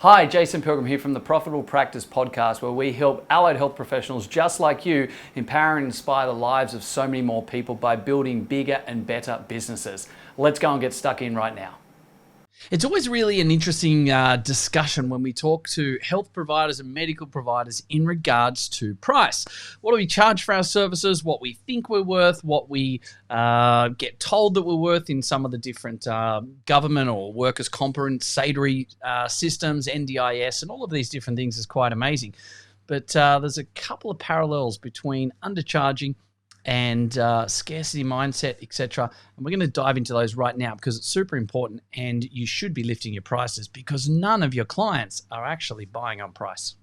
Hi, Jason Pilgrim here from the Profitable Practice Podcast, where we help allied health professionals just like you empower and inspire the lives of so many more people by building bigger and better businesses. Let's go and get stuck in right now. It's always really an interesting discussion when we talk to health providers and medical providers in regards to price. What do we charge for our services, what we think we're worth, what we get told that we're worth in some of the different government or workers' compensatory systems, NDIS, and all of these different things is quite amazing. But there's a couple of parallels between undercharging and scarcity mindset, etc. And we're going to dive into those right now because it's super important and you should be lifting your prices because none of your clients are actually buying on price.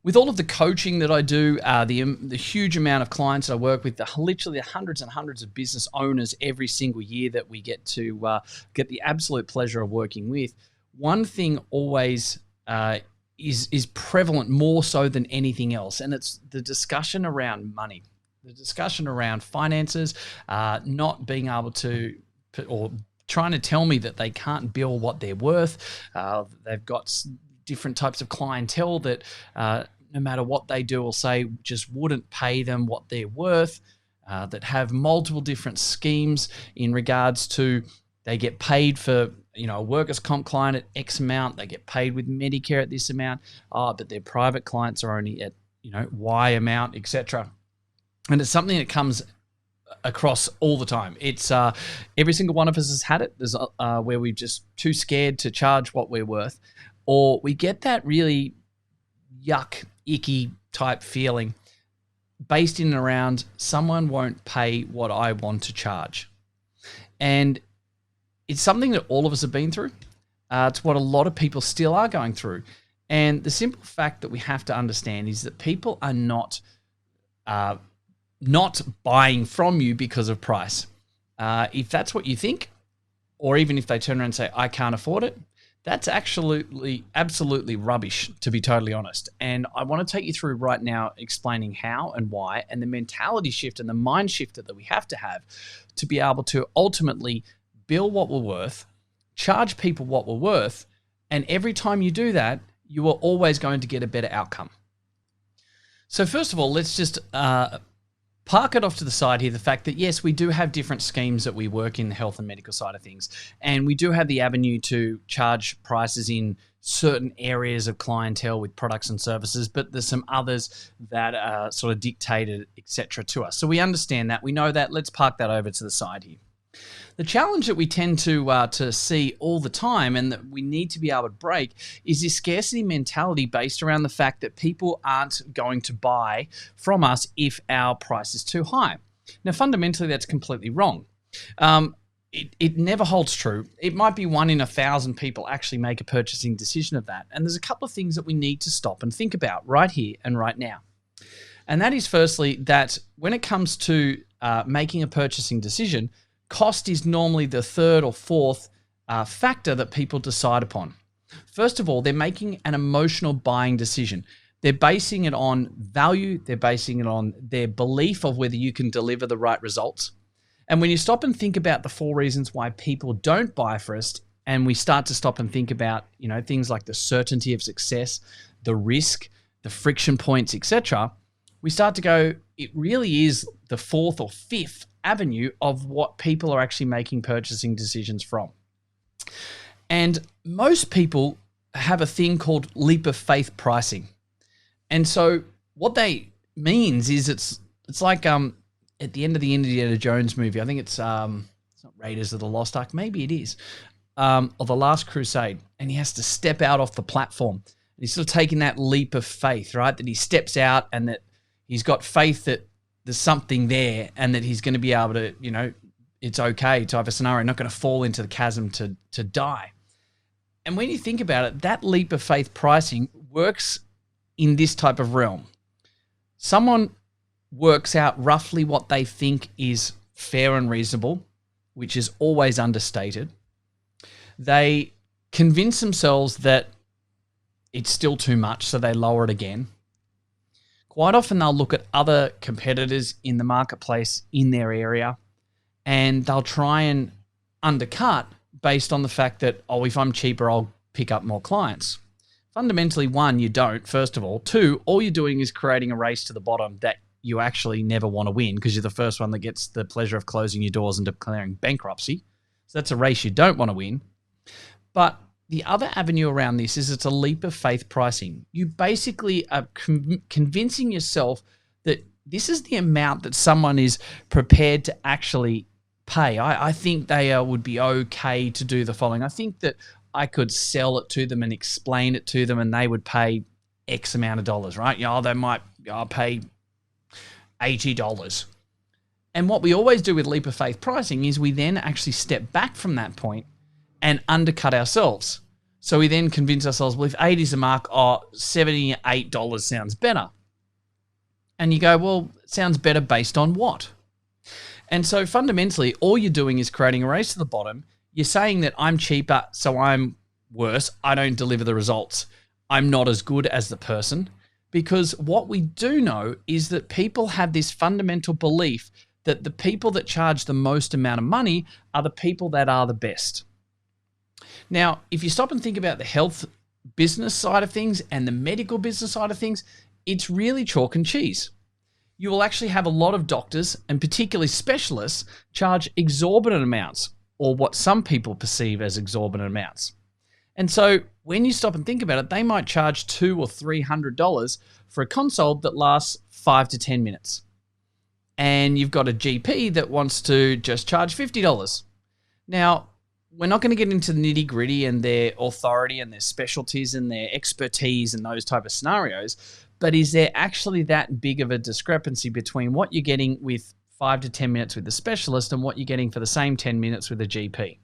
With all of the coaching that I do, the huge amount of clients that I work with, literally the hundreds and hundreds of business owners every single year that we get to get the absolute pleasure of working with, one thing always is prevalent more so than anything else, and it's the discussion around money, the discussion around finances, not being able to or trying to tell me that they can't bill what they're worth. They've got different types of clientele that no matter what they do or say, just wouldn't pay them what they're worth, that have multiple different schemes in regards to they get paid for, a workers' comp client at X amount, they get paid with Medicare at this amount, but their private clients are only at, Y amount, etc. And it's something that comes across all the time. It's every single one of us has had it. There's where we're just too scared to charge what we're worth, or we get that really yuck, icky type feeling based in and around someone won't pay what I want to charge. And it's something that all of us have been through. It's what a lot of people still are going through. And the simple fact that we have to understand is that people are not buying from you because of price. If that's what you think, or even if they turn around and say, I can't afford it, that's absolutely rubbish, to be totally honest. And I want to take you through right now explaining how and why and the mentality shift and the mind shift that we have to be able to ultimately bill what we're worth, charge people what we're worth, and every time you do that, you are always going to get a better outcome. So first of all, let's just park it off to the side here, the fact that, yes, we do have different schemes that we work in the health and medical side of things. And we do have the avenue to charge prices in certain areas of clientele with products and services, but there's some others that are sort of dictated, etc. to us. So we understand that. We know that. Let's park that over to the side here. The challenge that we tend to see all the time and that we need to be able to break is this scarcity mentality based around the fact that people aren't going to buy from us if our price is too high. Now, fundamentally, that's completely wrong. It never holds true. It might be 1 in 1,000 people actually make a purchasing decision of that. And there's a couple of things that we need to stop and think about right here and right now. And that is firstly that when it comes to making a purchasing decision, cost is normally the third or fourth factor that people decide upon. First of all, they're making an emotional buying decision. They're basing it on value. They're basing it on their belief of whether you can deliver the right results. And when you stop and think about the 4 reasons why people don't buy for us, and we start to stop and think about, things like the certainty of success, the risk, the friction points, etc., we start to go, it really is the 4th or 5th avenue of what people are actually making purchasing decisions from. And most people have a thing called leap of faith pricing. And so what that means is it's like at the end of the Indiana Jones movie, I think it's not Raiders of the Lost Ark, maybe it is, or The Last Crusade, and he has to step out off the platform. And he's sort of taking that leap of faith, right? That he steps out and that he's got faith that there's something there and that he's going to be able to, it's okay type of scenario, not going to fall into the chasm to die. And when you think about it, that leap of faith pricing works in this type of realm. Someone works out roughly what they think is fair and reasonable, which is always understated. They convince themselves that it's still too much, so they lower it again. Quite often they'll look at other competitors in the marketplace in their area, and they'll try and undercut based on the fact that, oh, if I'm cheaper, I'll pick up more clients. Fundamentally, one, you don't, first of all. Two, all you're doing is creating a race to the bottom that you actually never want to win because you're the first one that gets the pleasure of closing your doors and declaring bankruptcy. So that's a race you don't want to win. But the other avenue around this is it's a leap of faith pricing. You basically are convincing yourself that this is the amount that someone is prepared to actually pay. I think they would be okay to do the following. I think that I could sell it to them and explain it to them and they would pay X amount of dollars, right? They might pay $80. And what we always do with leap of faith pricing is we then actually step back from that point and undercut ourselves. So we then convince ourselves, well, if 80 is the mark, $78 sounds better. And you go, well, it sounds better based on what? And so fundamentally, all you're doing is creating a race to the bottom. You're saying that I'm cheaper, so I'm worse. I don't deliver the results. I'm not as good as the person. Because what we do know is that people have this fundamental belief that the people that charge the most amount of money are the people that are the best. Now, if you stop and think about the health business side of things and the medical business side of things, it's really chalk and cheese. You will actually have a lot of doctors, and particularly specialists, charge exorbitant amounts, or what some people perceive as exorbitant amounts. And so when you stop and think about it, they might charge $200 or $300 for a consult that lasts 5 to 10 minutes. And you've got a GP that wants to just charge $50. Now, we're not going to get into the nitty gritty and their authority and their specialties and their expertise and those type of scenarios, but is there actually that big of a discrepancy between what you're getting with 5 to 10 minutes with the specialist and what you're getting for the same 10 minutes with a GP?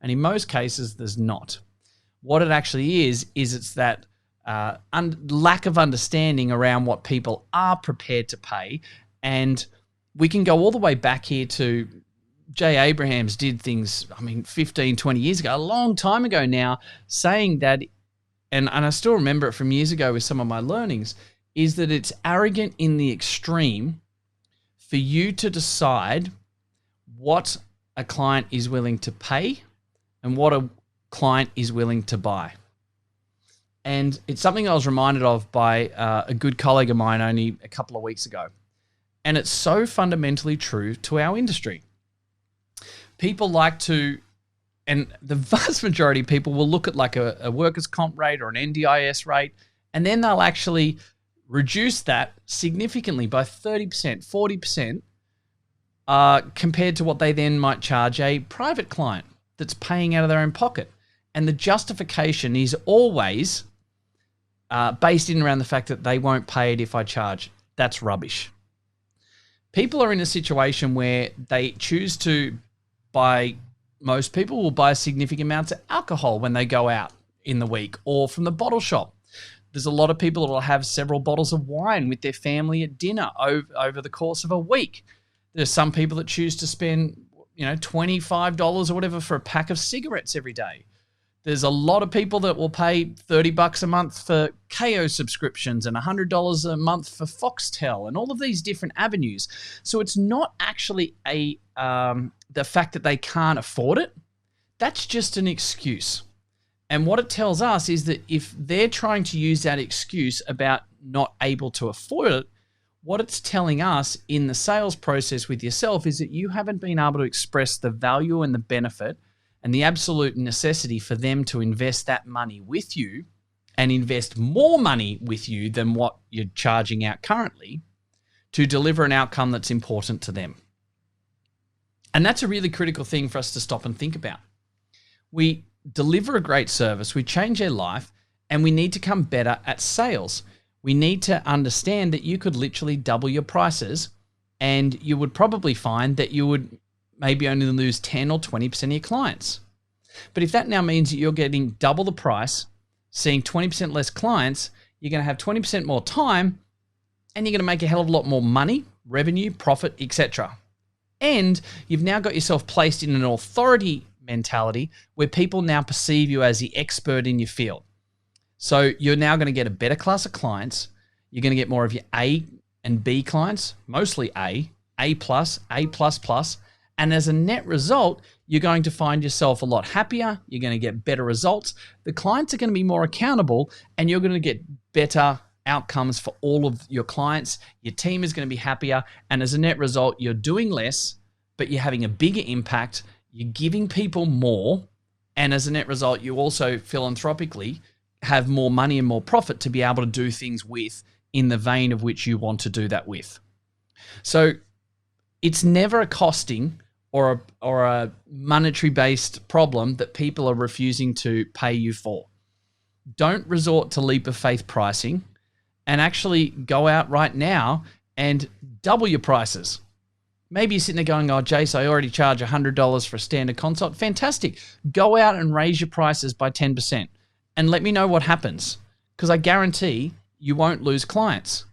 And in most cases, there's not. What it actually is it's that lack of understanding around what people are prepared to pay. And we can go all the way back here to Jay Abrahams did things, 15, 20 years ago, a long time ago now, saying that, and I still remember it from years ago with some of my learnings, is that it's arrogant in the extreme for you to decide what a client is willing to pay and what a client is willing to buy. And it's something I was reminded of by a good colleague of mine only a couple of weeks ago. And it's so fundamentally true to our industry. People like to, and the vast majority of people will look at like a workers' comp rate or an NDIS rate, and then they'll actually reduce that significantly by 30%, 40%, compared to what they then might charge a private client that's paying out of their own pocket. And the justification is always based in around the fact that they won't pay it if I charge. That's rubbish. People are in a situation where they choose to buy, most people will buy significant amounts of alcohol when they go out in the week or from the bottle shop. There's a lot of people that will have several bottles of wine with their family at dinner over the course of a week. There's some people that choose to spend, $25 or whatever for a pack of cigarettes every day. There's a lot of people that will pay $30 a month for KO subscriptions and $100 a month for Foxtel and all of these different avenues. So it's not actually the fact that they can't afford it. That's just an excuse. And what it tells us is that if they're trying to use that excuse about not able to afford it, what it's telling us in the sales process with yourself is that you haven't been able to express the value and the benefit and the absolute necessity for them to invest that money with you and invest more money with you than what you're charging out currently to deliver an outcome that's important to them. And that's a really critical thing for us to stop and think about. We deliver a great service, we change their life, and we need to come better at sales. We need to understand that you could literally double your prices and you would probably find that you would maybe only lose 10 or 20% of your clients. But if that now means that you're getting double the price, seeing 20% less clients, you're going to have 20% more time, and you're going to make a hell of a lot more money, revenue, profit, etc. And you've now got yourself placed in an authority mentality where people now perceive you as the expert in your field. So you're now going to get a better class of clients. You're going to get more of your A and B clients, mostly A plus, A++. And as a net result, you're going to find yourself a lot happier. You're going to get better results. The clients are going to be more accountable, and you're going to get better outcomes for all of your clients. Your team is going to be happier. And as a net result, you're doing less, but you're having a bigger impact. You're giving people more. And as a net result, you also philanthropically have more money and more profit to be able to do things with in the vein of which you want to do that with. So it's never a costing or a monetary-based problem that people are refusing to pay you for. Don't resort to leap of faith pricing, and actually go out right now and double your prices. Maybe you're sitting there going, oh, Jace, I already charge $100 for a standard consult. Fantastic. Go out and raise your prices by 10% and let me know what happens, because I guarantee you won't lose clients.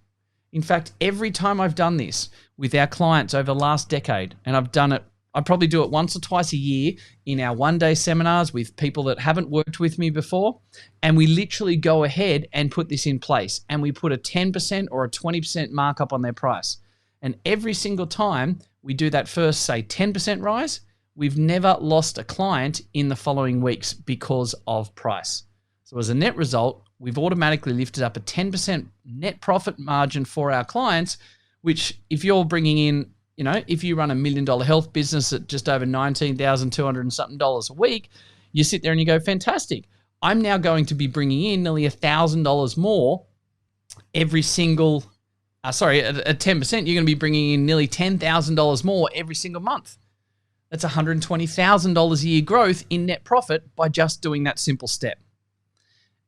In fact, every time I've done this with our clients over the last decade, and I've done it, I probably do it once or twice a year in our one-day seminars with people that haven't worked with me before, and we literally go ahead and put this in place, and we put a 10% or a 20% markup on their price. And every single time we do that first, say, 10% rise, we've never lost a client in the following weeks because of price. So as a net result, we've automatically lifted up a 10% net profit margin for our clients, which if you're bringing in, if you run $1 million health business at just over $19,200 and something a week, you sit there and you go, fantastic. I'm now going to be bringing in nearly $1,000 more every single, at 10%, you're going to be bringing in nearly $10,000 more every single month. That's $120,000 a year growth in net profit by just doing that simple step.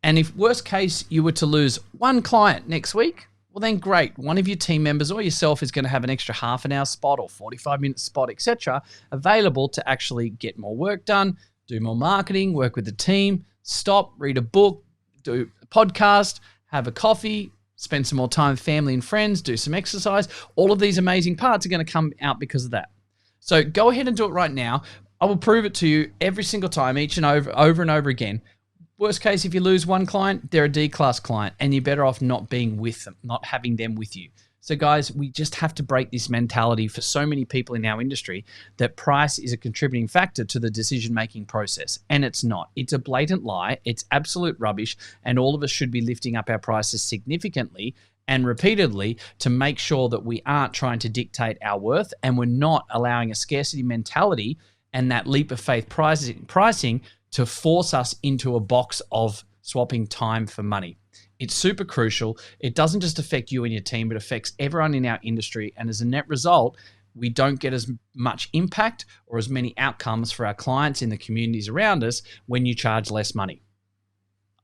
And if worst case, you were to lose one client next week, well then great. One of your team members or yourself is going to have an extra half an hour spot or 45-minute spot, etc., available to actually get more work done, do more marketing, work with the team, stop, read a book, do a podcast, have a coffee, spend some more time with family and friends, do some exercise. All of these amazing parts are going to come out because of that. So go ahead and do it right now. I will prove it to you every single time, each and over and over again. Worst case, if you lose one client, they're a D-class client, and you're better off not being with them, not having them with you. So guys, we just have to break this mentality for so many people in our industry that price is a contributing factor to the decision-making process. And it's not. It's a blatant lie. It's absolute rubbish. And all of us should be lifting up our prices significantly and repeatedly to make sure that we aren't trying to dictate our worth, and we're not allowing a scarcity mentality and that leap of faith pricing to force us into a box of swapping time for money. It's super crucial. It doesn't just affect you and your team, but affects everyone in our industry. And as a net result, we don't get as much impact or as many outcomes for our clients in the communities around us when you charge less money.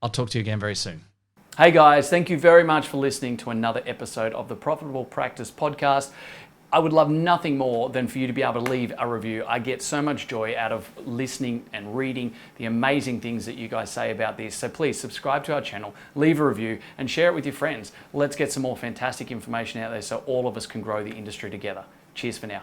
I'll talk to you again very soon. Hey guys, thank you very much for listening to another episode of the Profitable Practice Podcast. I would love nothing more than for you to be able to leave a review. I get so much joy out of listening and reading the amazing things that you guys say about this. So please subscribe to our channel, leave a review, and share it with your friends. Let's get some more fantastic information out there so all of us can grow the industry together. Cheers for now.